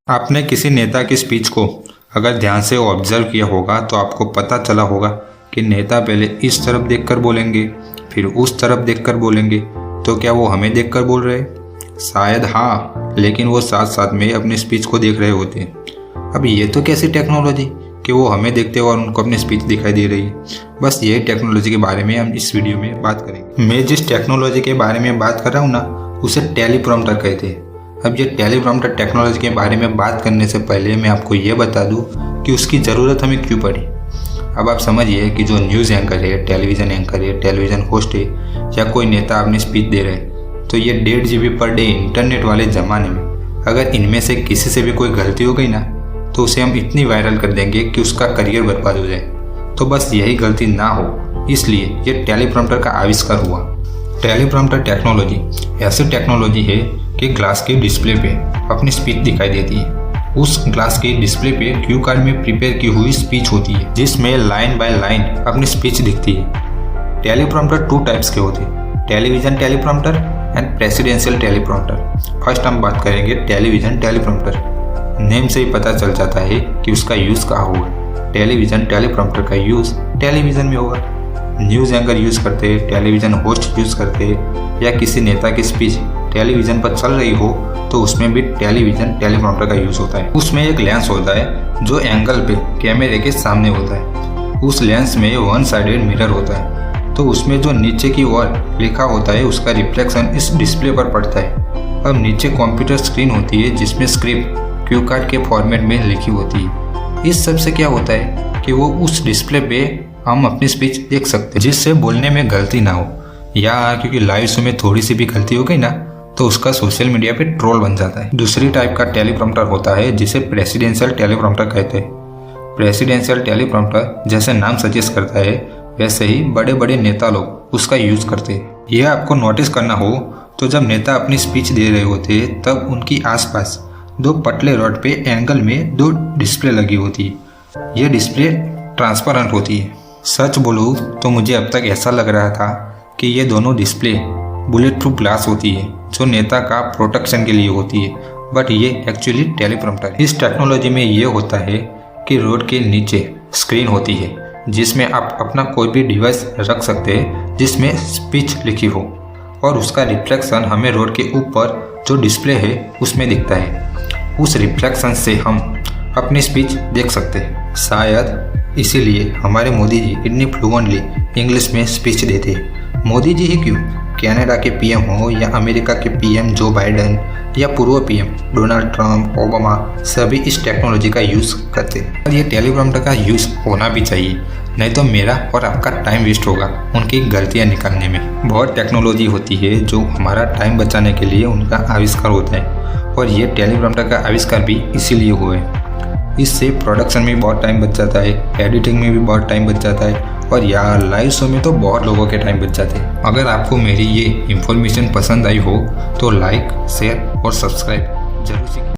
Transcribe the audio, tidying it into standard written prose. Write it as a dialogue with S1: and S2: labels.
S1: आपने किसी नेता की स्पीच को अगर ध्यान से ऑब्जर्व किया होगा तो आपको पता चला होगा कि नेता पहले इस तरफ देखकर बोलेंगे, फिर उस तरफ देखकर बोलेंगे। तो क्या वो हमें देखकर बोल रहे? शायद हाँ, लेकिन वो साथ साथ में अपनी स्पीच को देख रहे होते हैं। अब ये तो कैसी टेक्नोलॉजी कि वो हमें देखते हुए और उनको अपनी स्पीच दिखाई दे रही है। बस यही टेक्नोलॉजी के बारे में हम इस वीडियो में बात करेंगे। मैं जिस टेक्नोलॉजी के बारे में बात कर रहा हूँ ना, उसे टेलीप्रॉम्प्टर कहते हैं। अब ये टेलीप्रॉम्प्टर टेक्नोलॉजी के बारे में बात करने से पहले मैं आपको ये बता दूं कि उसकी ज़रूरत हमें क्यों पड़ी। अब आप समझिए कि जो न्यूज़ एंकर है, टेलीविज़न एंकर है, टेलीविज़न होस्ट है या कोई नेता अपनी स्पीच दे रहे हैं, तो ये 1.5 GB पर डे इंटरनेट वाले ज़माने में अगर इनमें से किसी से भी कोई गलती हो गई ना, तो उसे हम इतनी वायरल कर देंगे कि उसका करियर बर्बाद हो जाए। तो बस यही गलती ना हो, इसलिए ये टेलीप्रॉम्प्टर का आविष्कार हुआ। टेलीप्रॉम्प्टर टेक्नोलॉजी ऐसी टेक्नोलॉजी है कि ग्लास के डिस्प्ले पे अपनी स्पीच दिखाई देती है। उस ग्लास के डिस्प्ले पे क्यू कार्ड में प्रिपेयर की हुई स्पीच होती है, जिसमें लाइन बाय लाइन अपनी स्पीच दिखती है। टेलीप्रॉम्प्टर 2 टाइप्स के होते हैं, television teleprompter and presidential teleprompter. First हम बात करेंगे टेलीविजन टेलीप्रॉम्प्टर। नेम से ही पता चल जाता है कि उसका यूज़ कहाँ होगा। टेलीविजन टेलीप्रॉम्प्टर का यूज़ टेलीविज़न में होगा। न्यूज़ एंकर यूज़ करते, टेलीविज़न होस्ट यूज़ करते, या किसी नेता की स्पीच टेलीविज़न पर चल रही हो तो उसमें भी टेलीविज़न टेलीप्रॉम्प्टर का यूज़ होता है। उसमें एक लेंस होता है जो एंगल पे कैमरे के सामने होता है। उस लेंस में 1 साइडेड मिरर होता है, तो उसमें जो नीचे की ओर लिखा होता है उसका रिफ्लेक्शन इस डिस्प्ले पर पड़ता है। अब नीचे कंप्यूटर स्क्रीन होती है जिसमें स्क्रिप्ट क्यू कार्ड के फॉर्मेट में लिखी होती है। इस सब से क्या होता है कि वो उस डिस्प्ले पे हम अपनी स्पीच देख सकते हैं, जिससे बोलने में गलती ना हो, या क्योंकि लाइव शो में थोड़ी सी भी गलती हो गई ना तो उसका सोशल मीडिया पे ट्रोल बन जाता है। दूसरी टाइप का टेलीप्रॉम्प्टर होता है जिसे प्रेसिडेंशियल टेलीप्रॉम्प्टर कहते हैं। प्रेसिडेंशियल टेलीप्रॉम्प्टर जैसे नाम सजेस्ट करता है वैसे ही बड़े बड़े नेता लोग उसका यूज करते हैं। यह आपको नोटिस करना हो तो जब नेता अपनी स्पीच दे रहे होते तब उनकी आसपास 2 पतले रॉड पे एंगल में 2 डिस्प्ले लगी होती है। यह डिस्प्ले ट्रांसपेरेंट होती है। सच बोलूँ तो मुझे अब तक ऐसा लग रहा था कि ये दोनों डिस्प्ले बुलेट प्रूफ ग्लास होती है जो नेता का प्रोटेक्शन के लिए होती है, बट ये एक्चुअली टेलीप्रॉम्प्टर है। इस टेक्नोलॉजी में ये होता है कि रोड के नीचे स्क्रीन होती है जिसमें आप अपना कोई भी डिवाइस रख सकते हैं जिसमें स्पीच लिखी हो, और उसका रिफ्लेक्शन हमें रोड के ऊपर जो डिस्प्ले है उसमें दिखता है। उस रिफ्लेक्शन से हम अपनी स्पीच देख सकते हैं। शायद इसीलिए हमारे मोदी जी इतनी फ्लुएंटली इंग्लिश में स्पीच देते हैं। मोदी जी ही क्यों, कनाडा के पीएम हो या अमेरिका के पीएम जो बाइडेन या पूर्व पीएम डोनाल्ड ट्रंप, ओबामा, सभी इस टेक्नोलॉजी का यूज़ करते हैं। और ये टेलीप्रॉम्प्टर का यूज़ होना भी चाहिए, नहीं तो मेरा और आपका टाइम वेस्ट होगा उनकी गलतियाँ निकालने में। बहुत टेक्नोलॉजी होती है जो हमारा टाइम बचाने के लिए उनका आविष्कार होता है, और ये टेलीप्रॉम्प्टर का आविष्कार भी इसीलिए हुआ है। इससे प्रोडक्शन में बहुत टाइम बच जाता है, एडिटिंग में भी बहुत टाइम बच जाता है, और यार लाइव शो में तो बहुत लोगों के टाइम बच जाते हैं। अगर आपको मेरी ये इन्फॉर्मेशन पसंद आई हो तो लाइक, शेयर और सब्सक्राइब जरूर कीजिए।